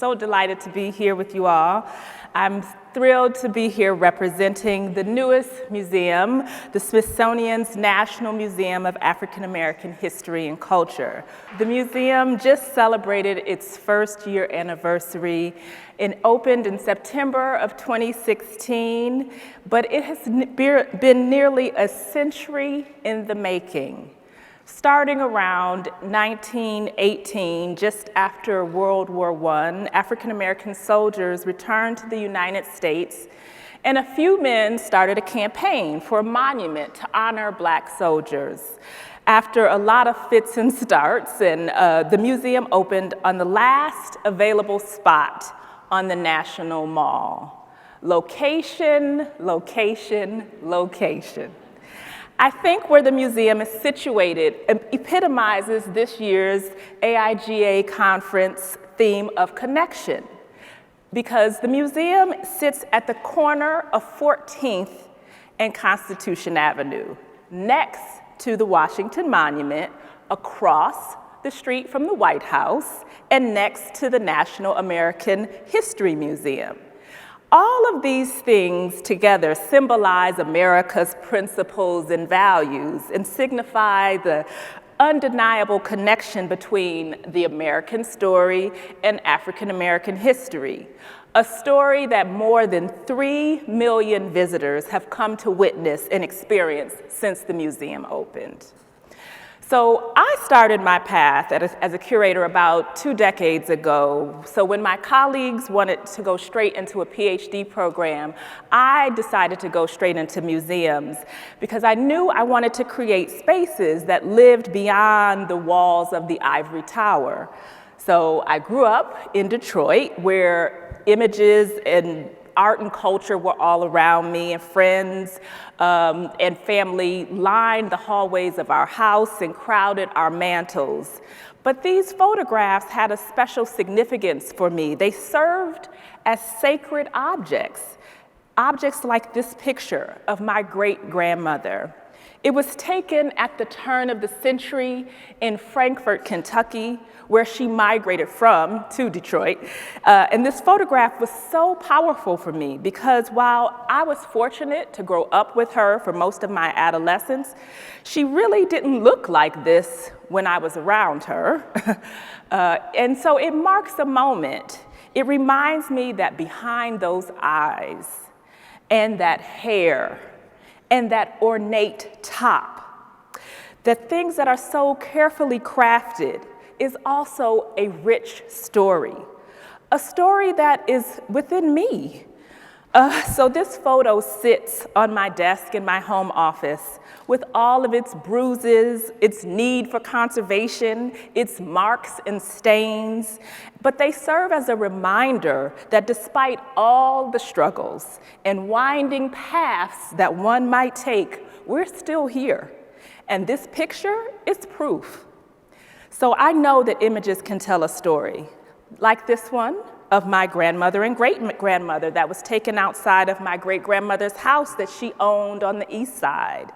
so delighted to be here with you all. I'm thrilled to be here representing the newest museum, the Smithsonian's National Museum of African American History and Culture. The museum just celebrated its first year anniversary and opened in September of 2016, but it has been nearly a century in the making. Starting around 1918, just after World War I, African-American soldiers returned to the United States, and a few men started a campaign for a monument to honor Black soldiers. After a lot of fits and starts, and the museum opened on the last available spot on the National Mall. Location, location, location. I think where the museum is situated epitomizes this year's AIGA conference theme of connection, because the museum sits at the corner of 14th and Constitution Avenue, next to the Washington Monument, across the street from the White House, and next to the National American History Museum. All of these things together symbolize America's principles and values and signify the undeniable connection between the American story and African American history, a story that more than 3 million visitors have come to witness and experience since the museum opened. So I started my path as a curator about 2 decades ago. So when my colleagues wanted to go straight into a Ph.D. program, I decided to go straight into museums because I knew I wanted to create spaces that lived beyond the walls of the ivory tower. So I grew up in Detroit, where images and art and culture were all around me, and friends and family lined the hallways of our house and crowded our mantels. But these photographs had a special significance for me. They served as sacred objects, objects like this picture of my great-grandmother. It was taken at the turn of the century in Frankfort, Kentucky, where she migrated from to Detroit. And this photograph was so powerful for me because while I was fortunate to grow up with her for most of my adolescence, she really didn't look like this when I was around her. And so it marks a moment. It reminds me that behind those eyes and that hair and that ornate top, the things that are so carefully crafted is also a rich story, a story that is within me. So this photo sits on my desk in my home office with all of its bruises, its need for conservation, its marks and stains, but they serve as a reminder that despite all the struggles and winding paths that one might take, we're still here. And this picture is proof. So I know that images can tell a story, like this one of my grandmother and great-grandmother that was taken outside of my great-grandmother's house that she owned on the east side.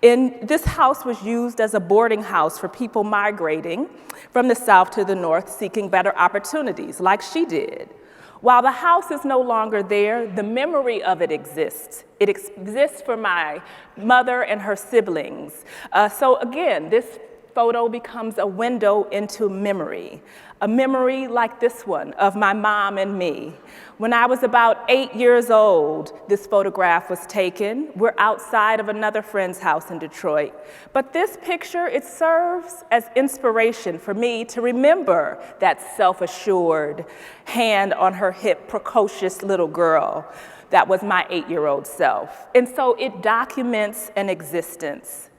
And this house was used as a boarding house for people migrating from the south to the north, seeking better opportunities, like she did. While the house is no longer there, the memory of it exists. It exists for my mother and her siblings. So again, this photo becomes a window into memory, a memory like this one of my mom and me. When I was about 8 years old, this photograph was taken. We're outside of another friend's house in Detroit. But this picture, it serves as inspiration for me to remember that self-assured, hand on her hip, precocious little girl that was my 8-year-old self. And so it documents an existence.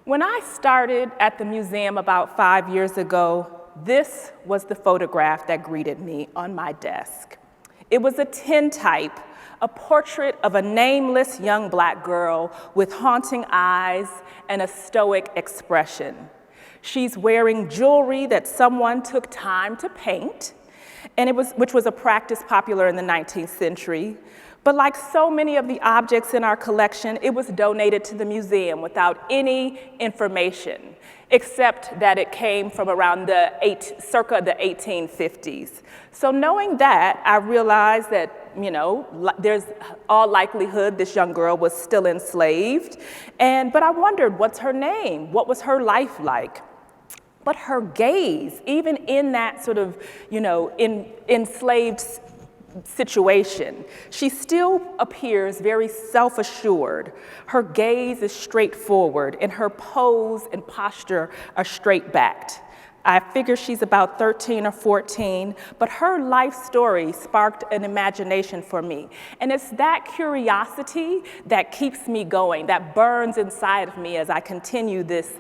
When I started at the museum about 5 years ago, this was the photograph that greeted me on my desk. It was a tintype, a portrait of a nameless young Black girl with haunting eyes and a stoic expression. She's wearing jewelry that someone took time to paint, which was a practice popular in the 19th century. But like so many of the objects in our collection, it was donated to the museum without any information, except that it came from around circa the 1850s. So knowing that, I realized that, there's all likelihood this young girl was still enslaved. But I wondered, what's her name? What was her life like? But her gaze, even in that sort of, enslaved situation, she still appears very self-assured. Her gaze is straightforward, and her pose and posture are straight-backed. I figure she's about 13 or 14, but her life story sparked an imagination for me. And it's that curiosity that keeps me going, that burns inside of me as I continue this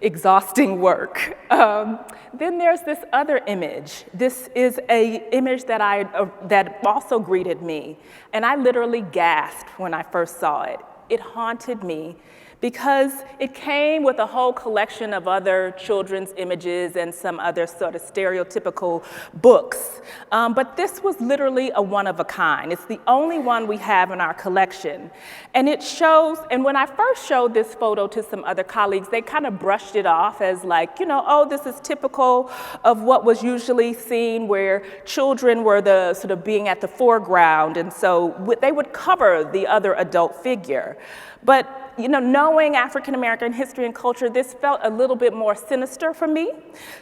exhausting work. Then there's this other image. This is an image that also greeted me, and I literally gasped when I first saw it. It haunted me because it came with a whole collection of other children's images and some other sort of stereotypical books. But this was literally a one of a kind. It's the only one we have in our collection. And it shows, and when I first showed this photo to some other colleagues, they kind of brushed it off as like, oh, this is typical of what was usually seen, where children were the sort of being at the foreground, and so they would cover the other adult figure. But knowing African American history and culture, this felt a little bit more sinister for me.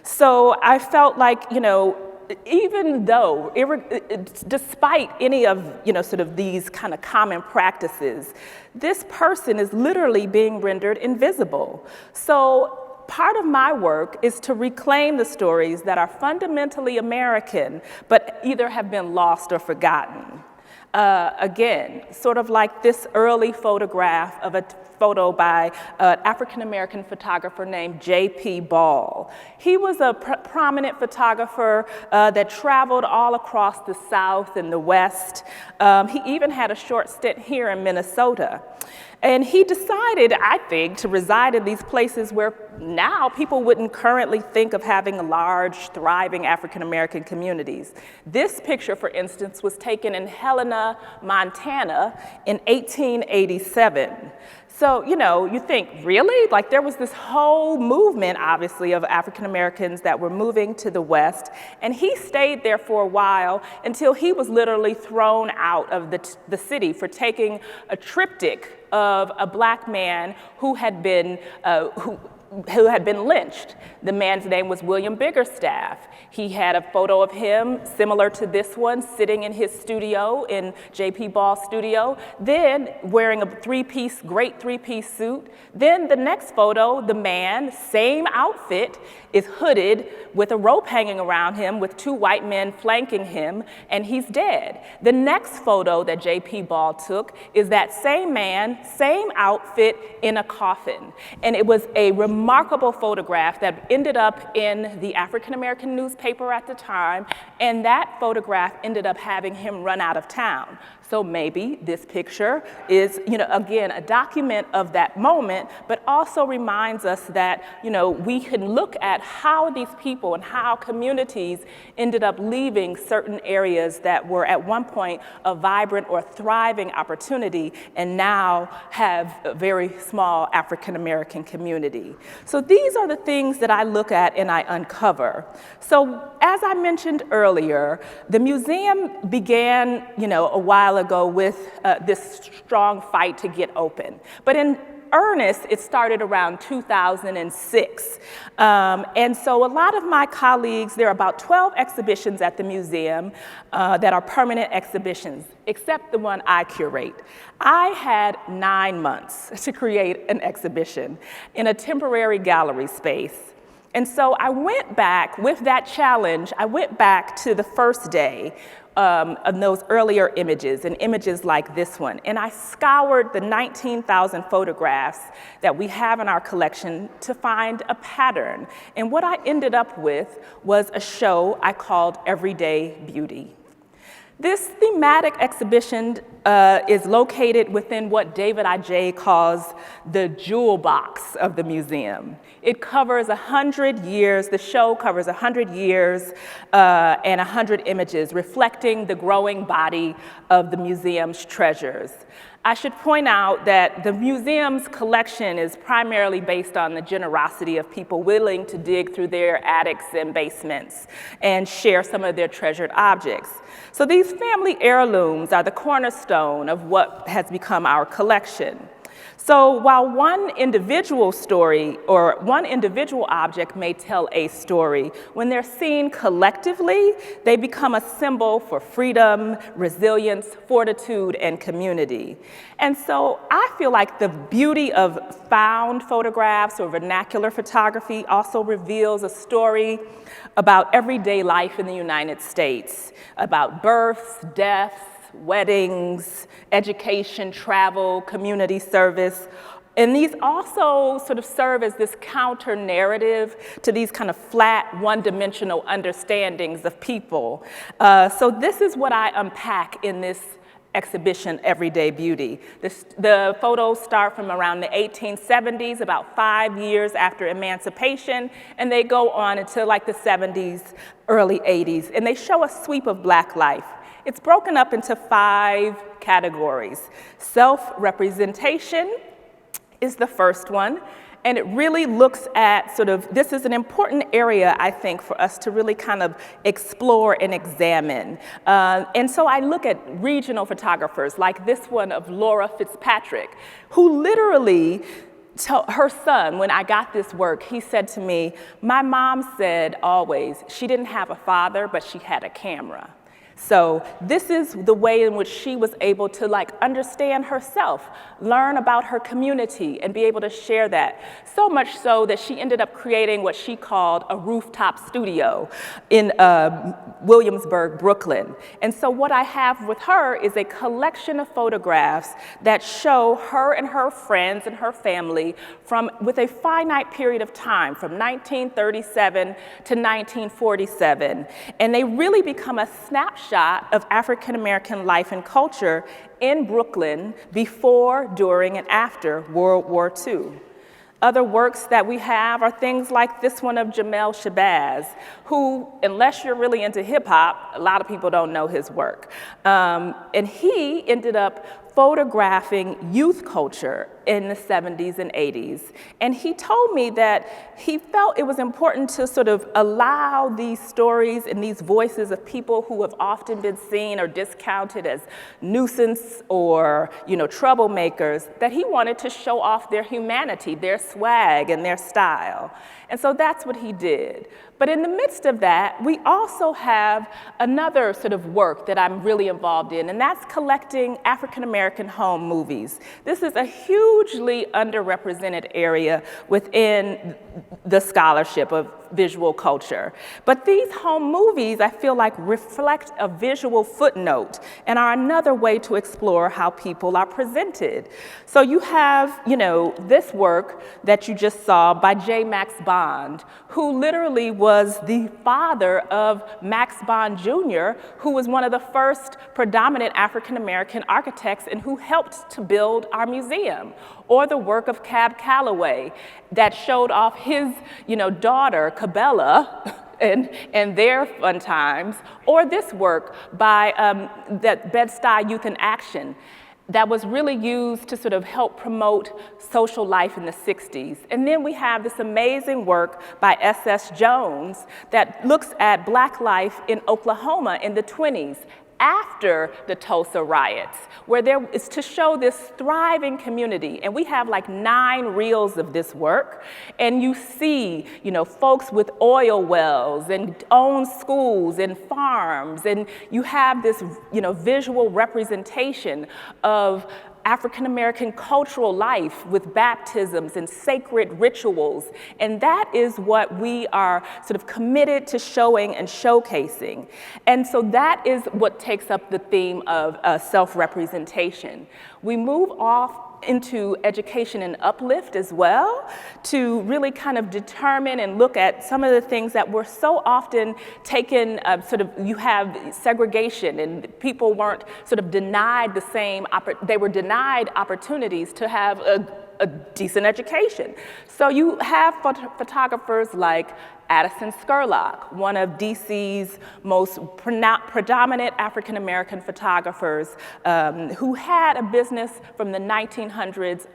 So I felt like, even though, despite any of, sort of these kind of common practices, this person is literally being rendered invisible. So part of my work is to reclaim the stories that are fundamentally American, but either have been lost or forgotten. Again, sort of like this early photograph of a photo by an African-American photographer named J.P. Ball. He was a prominent photographer that traveled all across the South and the West. He even had a short stint here in Minnesota. And he decided, I think, to reside in these places where now people wouldn't currently think of having large, thriving African-American communities. This picture, for instance, was taken in Helena, Montana in 1887. So, you think, really? Like, there was this whole movement, obviously, of African Americans that were moving to the West, and he stayed there for a while until he was literally thrown out of the city for taking a triptych of a Black man who had been lynched. The man's name was William Biggerstaff. He had a photo of him similar to this one, sitting in his studio, in J.P. Ball's studio, then wearing a great three-piece suit. Then the next photo, the man, same outfit, is hooded with a rope hanging around him with two white men flanking him, and he's dead. The next photo that J.P. Ball took is that same man, same outfit, in a coffin. And it was a remarkable photograph that ended up in the African American newspaper at the time, and that photograph ended up having him run out of town. So maybe this picture is, again, a document of that moment, but also reminds us that, we can look at how these people and how communities ended up leaving certain areas that were at one point a vibrant or thriving opportunity and now have a very small African American community. So these are the things that I look at and I uncover. So as I mentioned earlier, the museum began, a while ago with this strong fight to get open. But in earnest, it started around 2006. And so a lot of my colleagues, there are about 12 exhibitions at the museum that are permanent exhibitions, except the one I curate. I had 9 months to create an exhibition in a temporary gallery space. And so I went back with that challenge. I went back to the first day of those earlier images and images like this one. And I scoured the 19,000 photographs that we have in our collection to find a pattern. And what I ended up with was a show I called Everyday Beauty. This thematic exhibition is located within what David I.J. calls the jewel box of the museum. It covers 100 years, the show covers 100 years and 100 images reflecting the growing body of the museum's treasures. I should point out that the museum's collection is primarily based on the generosity of people willing to dig through their attics and basements and share some of their treasured objects. So these family heirlooms are the cornerstone of what has become our collection. So while one individual story or one individual object may tell a story, when they're seen collectively, they become a symbol for freedom, resilience, fortitude, and community. And so I feel like the beauty of found photographs or vernacular photography also reveals a story about everyday life in the United States, about births, deaths, weddings, education, travel, community service. And these also sort of serve as this counter narrative to these kind of flat, one-dimensional understandings of people. So this is what I unpack in this exhibition, Everyday Beauty. The photos start from around the 1870s, about 5 years after emancipation, and they go on until like the 70s, early 80s, and they show a sweep of Black life. It's broken up into 5 categories. Self-representation is the first one, and it really looks at sort of, this is an important area, I think, for us to really kind of explore and examine. And so I look at regional photographers like this one of Laura Fitzpatrick, who literally, her son, when I got this work, he said to me, my mom said always, she didn't have a father, but she had a camera. So this is the way in which she was able to like understand herself, learn about her community, and be able to share that. So much so that she ended up creating what she called a rooftop studio in Williamsburg, Brooklyn. And so what I have with her is a collection of photographs that show her and her friends and her family with a finite period of time, from 1937 to 1947. And they really become a snapshot of African American life and culture in Brooklyn before, during, and after World War II. Other works that we have are things like this one of Jamel Shabazz, who, unless you're really into hip hop, a lot of people don't know his work. And he ended up photographing youth culture in the 70s and 80s. And he told me that he felt it was important to sort of allow these stories and these voices of people who have often been seen or discounted as nuisance or, troublemakers, that he wanted to show off their humanity, their swag, and their style. And so that's what he did. But in the midst of that, we also have another sort of work that I'm really involved in, and that's collecting African American home movies. This is a hugely underrepresented area within the scholarship of visual culture. But these home movies, I feel like, reflect a visual footnote and are another way to explore how people are presented. So you have, this work that you just saw by J. Max Bond, who literally was the father of Max Bond Jr., who was one of the first predominant African American architects and who helped to build our museum. Or the work of Cab Calloway that showed off his, daughter, Cabela, and their fun times. Or this work by that Bed-Stuy Youth in Action that was really used to sort of help promote social life in the 60s. And then we have this amazing work by S.S. Jones that looks at Black life in Oklahoma in the 20s, after the Tulsa riots, where there is to show this thriving community. And we have like 9 reels of this work. And you see, folks with oil wells and own schools and farms. And you have this, visual representation of African American cultural life with baptisms and sacred rituals. And that is what we are sort of committed to showing and showcasing. And so that is what takes up the theme of self-representation. We move off into education and uplift as well, to really kind of determine and look at some of the things that were so often taken, you have segregation, and people weren't sort of denied the same, they were denied opportunities to have a decent education. So you have photographers like Addison Scurlock, one of DC's most predominant African-American photographers, who had a business from the 1900s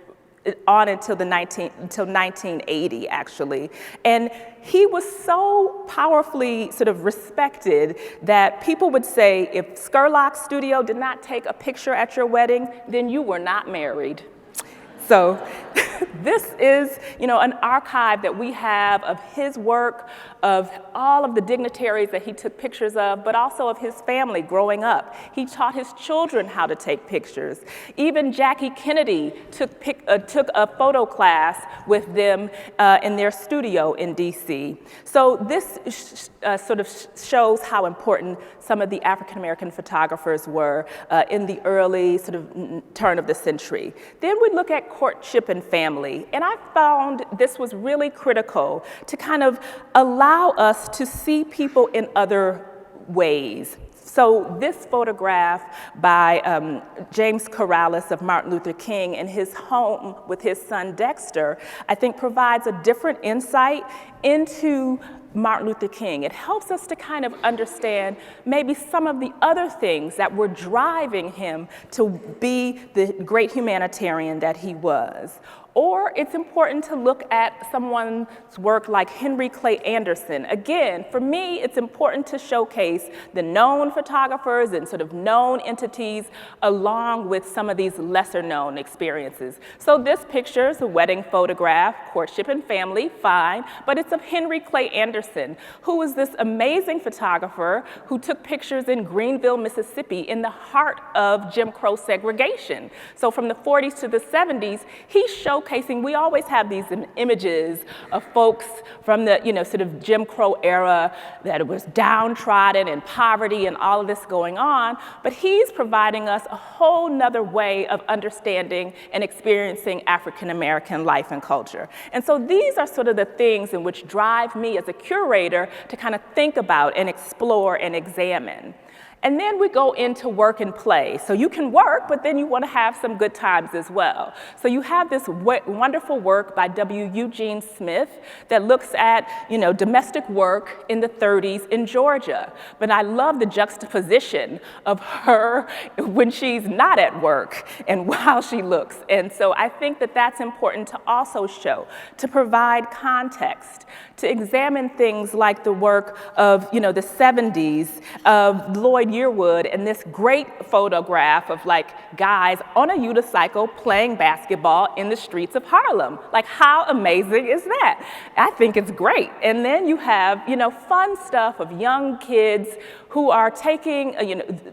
on until 1980, actually. And he was so powerfully sort of respected that people would say, if Scurlock's studio did not take a picture at your wedding, then you were not married. So this is, an archive that we have of his work, of all of the dignitaries that he took pictures of, but also of his family growing up. He taught his children how to take pictures. Even Jackie Kennedy took a photo class with them in their studio in DC. So this sort of shows how important some of the African-American photographers were in the early sort of turn of the century. Then we look at courtship and family, and I found this was really critical to kind of allow us to see people in other ways. So this photograph by James Corrales of Martin Luther King in his home with his son Dexter, I think provides a different insight into Martin Luther King. It helps us to kind of understand maybe some of the other things that were driving him to be the great humanitarian that he was. Or it's important to look at someone's work like Henry Clay Anderson. Again, for me, it's important to showcase the known photographers and sort of known entities along with some of these lesser known experiences. So this picture is a wedding photograph, courtship and family, fine, but it's of Henry Clay Anderson, who was this amazing photographer who took pictures in Greenville, Mississippi, in the heart of Jim Crow segregation. So from the 40s to the 70s, he showcasing, we always have these images of folks from the, sort of Jim Crow era that it was downtrodden and poverty and all of this going on, but he's providing us a whole nother way of understanding and experiencing African-American life and culture. And so these are sort of the things in which drive me as a curator to kind of think about and explore and examine. And then we go into work and play. So you can work, but then you want to have some good times as well. So you have this wonderful work by W. Eugene Smith that looks at, domestic work in the 30s in Georgia. But I love the juxtaposition of her when she's not at work and while she looks. And so I think that that's important to also show, to provide context, to examine things like the work of, the 70s of Lloyd Yearwood and this great photograph of guys on a unicycle playing basketball in the streets of Harlem. How amazing is that? I think it's great. And then you have, fun stuff of young kids who are taking,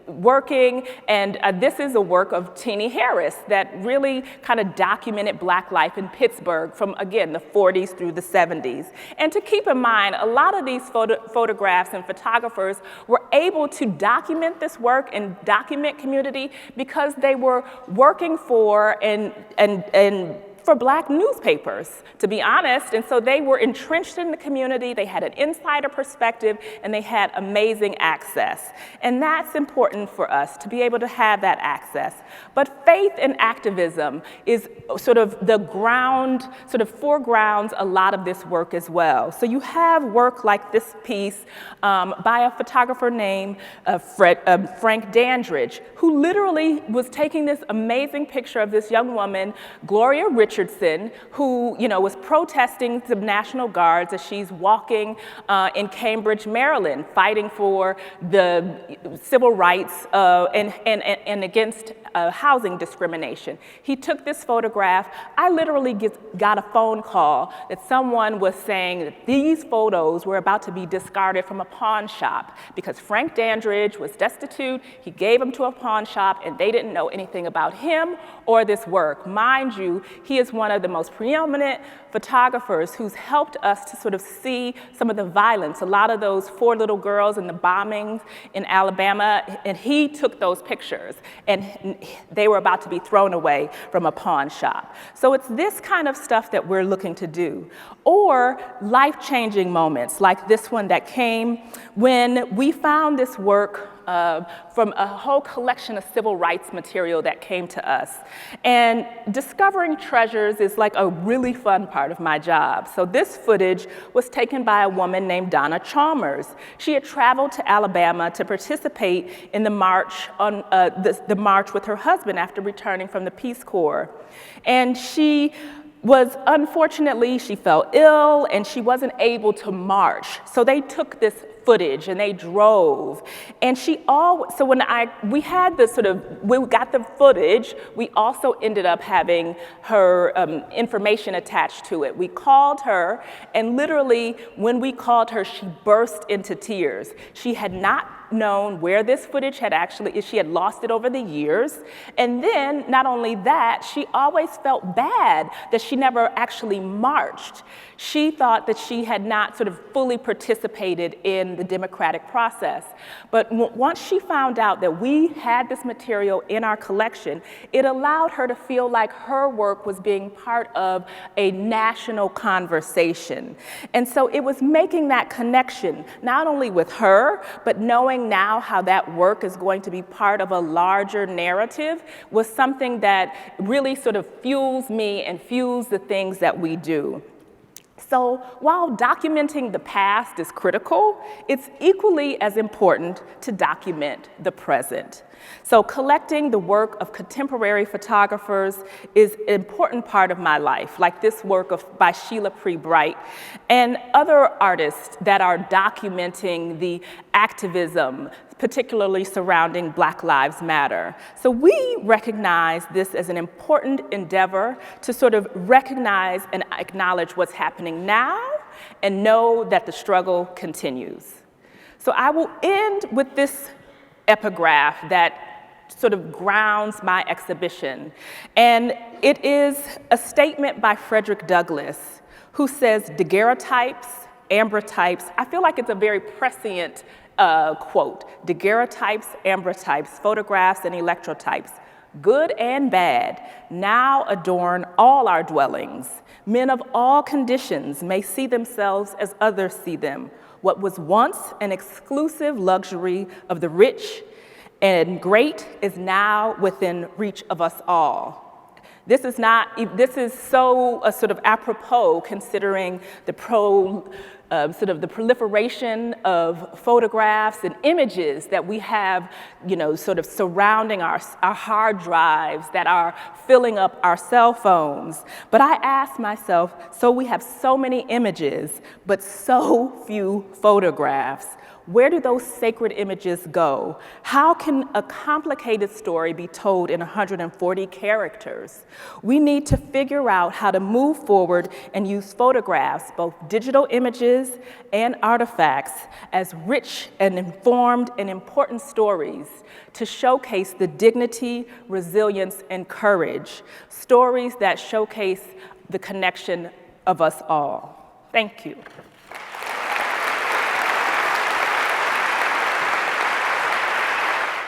working, and this is a work of Teenie Harris that really kind of documented Black life in Pittsburgh from, again, the 40s through the 70s. And to keep in mind, a lot of these photographs and photographers were able to document this work and document community because they were working for and for Black newspapers, to be honest. And so they were entrenched in the community, they had an insider perspective, and they had amazing access. And that's important for us, to be able to have that access. But faith and activism is sort of the ground, sort of foregrounds a lot of this work as well. So you have work like this piece by a photographer named Frank Dandridge, who literally was taking this amazing picture of this young woman, Gloria Richardson, who was protesting the National Guards as she's walking in Cambridge, Maryland, fighting for the civil rights and against housing discrimination. He took this photograph. I literally got a phone call that someone was saying that these photos were about to be discarded from a pawn shop because Frank Dandridge was destitute. He gave them to a pawn shop and they didn't know anything about him or this work. Mind you, he is one of the most preeminent photographers who's helped us to sort of see some of the violence, a lot of those 4 little girls in the bombings in Alabama, and he took those pictures, and they were about to be thrown away from a pawn shop. So it's this kind of stuff that we're looking to do. Or life-changing moments like this one that came when we found this work from a whole collection of civil rights material that came to us. And discovering treasures is like a really fun part of my job. So this footage was taken by a woman named Donna Chalmers. She had traveled to Alabama to participate in the march, the march with her husband after returning from the Peace Corps. And unfortunately, she fell ill and she wasn't able to march. So they took this footage and they drove. And so when we got the footage, we also ended up having her information attached to it. We called her, and literally when we called her, she burst into tears. She had not known where this footage she had lost it over the years. And then, not only that, she always felt bad that she never actually marched. She thought that she had not sort of fully participated in the democratic process. But once she found out that we had this material in our collection, it allowed her to feel like her work was being part of a national conversation. And so it was making that connection, not only with her, but knowing now how that work is going to be part of a larger narrative was something that really sort of fuels me and fuels the things that we do. So while documenting the past is critical, it's equally as important to document the present. So collecting the work of contemporary photographers is an important part of my life, like this work by Sheila Pre-Bright and other artists that are documenting the activism, particularly surrounding Black Lives Matter. So we recognize this as an important endeavor to sort of recognize and acknowledge what's happening now and know that the struggle continues. So I will end with this epigraph that sort of grounds my exhibition. And it is a statement by Frederick Douglass, who says, daguerreotypes, ambrotypes, I feel like it's a very prescient quote, daguerreotypes, ambrotypes, photographs, and electrotypes, good and bad, now adorn all our dwellings. Men of all conditions may see themselves as others see them. What was once an exclusive luxury of the rich and great is now within reach of us all. This is so sort of apropos considering the proliferation of photographs and images that we have, sort of surrounding our hard drives that are filling up our cell phones. But I ask myself, so we have so many images, but so few photographs. Where do those sacred images go? How can a complicated story be told in 140 characters? We need to figure out how to move forward and use photographs, both digital images and artifacts, as rich and informed and important stories to showcase the dignity, resilience, and courage, stories that showcase the connection of us all. Thank you.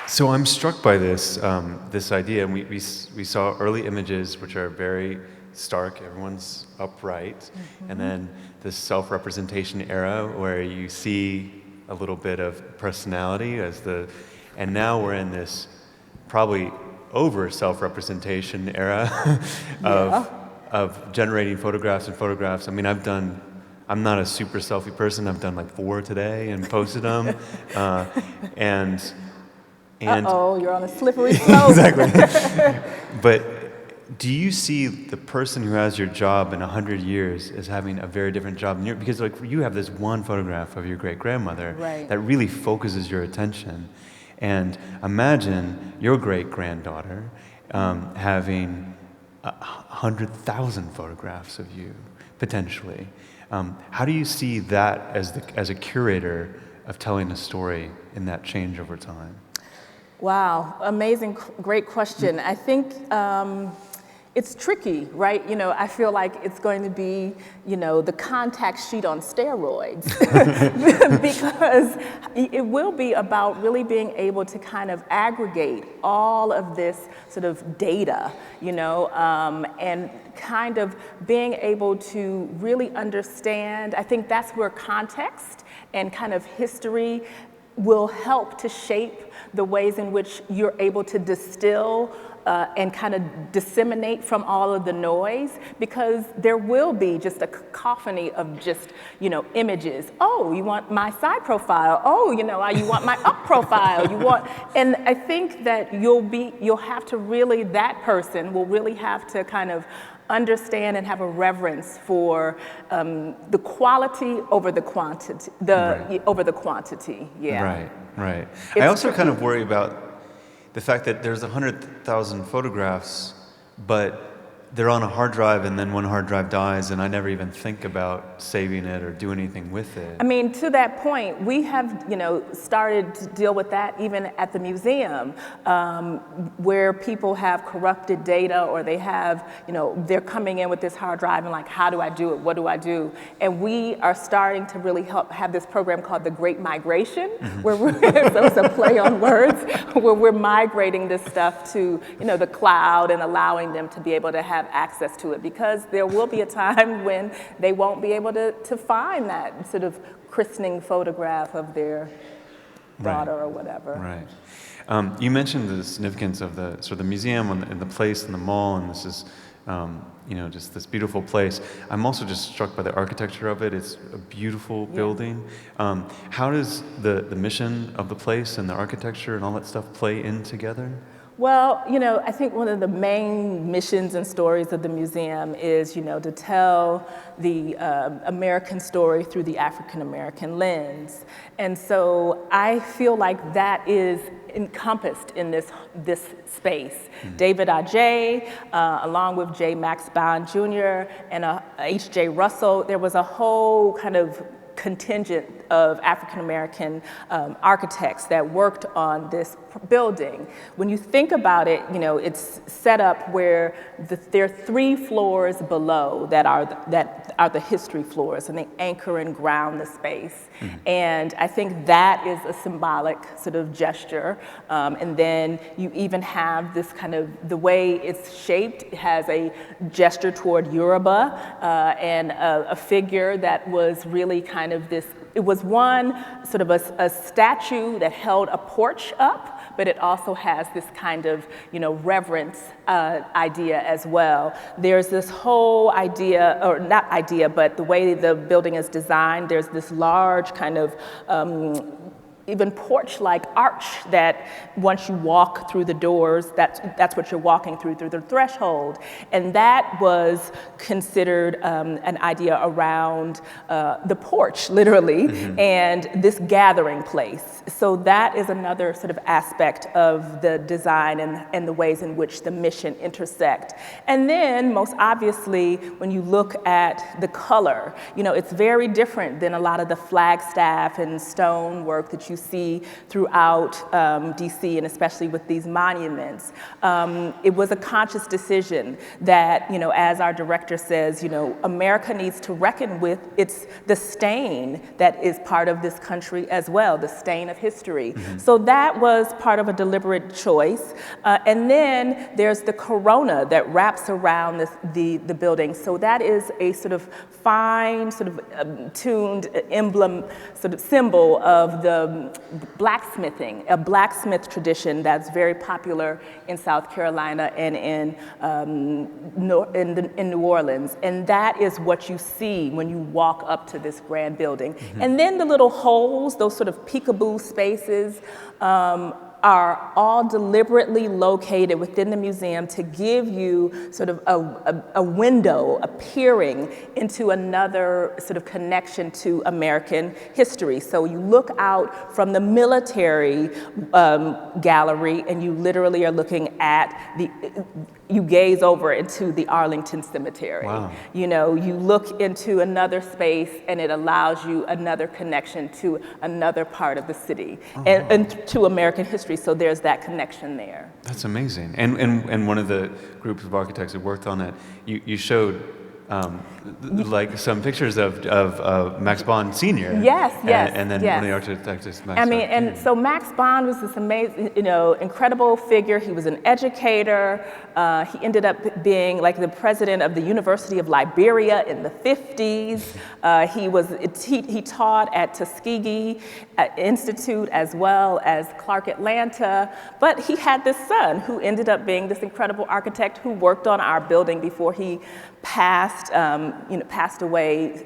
So I'm struck by this idea, and we saw early images which are very stark, everyone's upright, and then this self-representation era where you see a little bit of personality and now we're in this probably over self-representation era of generating photographs and photographs. I mean, I'm not a super selfie person, I've done like 4 today and posted them, uh-oh, you're on a slippery slope. Exactly. But do you see the person who has your job in 100 years as having a very different job? Because you have this one photograph of your great-grandmother that really focuses your attention. And imagine your great-granddaughter having 100,000 photographs of you, potentially. How do you see that as a curator of telling a story in that change over time? Wow, amazing, great question. I think It's tricky, right? You know, I feel like it's going to be, you know, the contact sheet on steroids because it will be about really being able to kind of aggregate all of this sort of data, you know, and kind of being able to really understand. I think that's where context and kind of history will help to shape the ways in which you're able to distill and kind of disseminate from all of the noise, because there will be just a cacophony of just, you know, images. Oh, you want my side profile. Oh, you know, you want my up profile. You want, and I think that you'll have to really, that person will really have to kind of understand and have a reverence for the quality over the quantity, over the quantity. Yeah. Right. I also kind of worry about the fact that there's 100,000 photographs, but they're on a hard drive, and then one hard drive dies, and I never even think about saving it or do anything with it. I mean, to that point, we have, you know, started to deal with that even at the museum, where people have corrupted data, or they have, you know, they're coming in with this hard drive and like, how do I do it? What do I do? And we are starting to really help have this program called the Great Migration, where we're, so it's a play on words, where we're migrating this stuff to, you know, the cloud and allowing them to be able to have access to it, because there will be a time when they won't be able to find that sort of christening photograph of their daughter or whatever. Right. You mentioned the significance of the sort of the museum and the place and the mall, and this is, you know, just this beautiful place. I'm also just struck by the architecture of it. It's a beautiful building. How does the mission of the place and the architecture and all that stuff play in together? Well, you know, I think one of the main missions and stories of the museum is, you know, to tell the American story through the African American lens. And so I feel like that is encompassed in this space. David Adjaye, along with J. Max Bond Jr. and H.J. Russell, there was a whole kind of contingent of African American architects that worked on this building. When you think about it, you know, it's set up where there are 3 floors below that are the history floors, and they anchor and ground the space. And I think that is a symbolic sort of gesture. And then you even have this kind of, the way it's shaped, it has a gesture toward Yoruba and a figure that was really kind of this, it was one sort of a statue that held a porch up, but it also has this kind of, you know, reverence idea as well. There's this whole idea, or not idea, but the way the building is designed, there's this large kind of even porch-like arch that once you walk through the doors, that's what you're walking through the threshold. And that was considered an idea around the porch, literally, and this gathering place. So that is another sort of aspect of the design and the ways in which the mission intersect. And then, most obviously, when you look at the color, you know, it's very different than a lot of the flagstaff and stone work that you see throughout DC, and especially with these monuments. It was a conscious decision that, you know, as our director says, you know, America needs to reckon with the stain that is part of this country as well, the stain of history. So that was part of a deliberate choice. And then there's the corona that wraps around the building. So that is a sort of fine, sort of tuned emblem, sort of symbol of the blacksmithing, a blacksmith tradition that's very popular in South Carolina and in New Orleans. And that is what you see when you walk up to this grand building. And then the little holes, those sort of peekaboo spaces, are all deliberately located within the museum to give you sort of a window, a peering into another sort of connection to American history. So you look out from the military gallery and you literally are looking at you gaze over into the Arlington Cemetery. Wow. You know, you look into another space and it allows you another connection to another part of the city and to American history. history, so there's that connection there. That's amazing. And one of the groups of architects who worked on it, you showed like some pictures of Max Bond Senior. Yes. And then one of the architects is Max Bond. And so Max Bond was this amazing, incredible figure. He was an educator. He ended up being like the president of the University of Liberia in the 50s. He taught at Tuskegee Institute as well as Clark Atlanta. But he had this son who ended up being this incredible architect who worked on our building before he passed away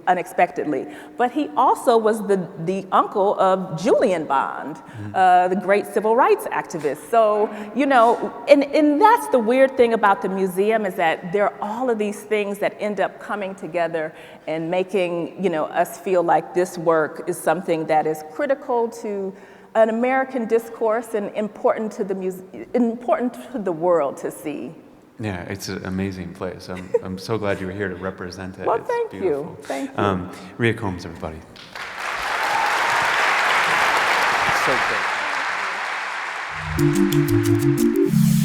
unexpectedly. But he also was the uncle of Julian Bond, the great civil rights activist. So, and that's the weird thing about the museum, is that there are all of these things that end up coming together and making, us feel like this work is something that is critical to an American discourse and important to the world to see. Yeah, it's an amazing place. I'm so glad you were here to represent it. Well, it's thank beautiful. you. Thank you. Rhea Combs, everybody. So great.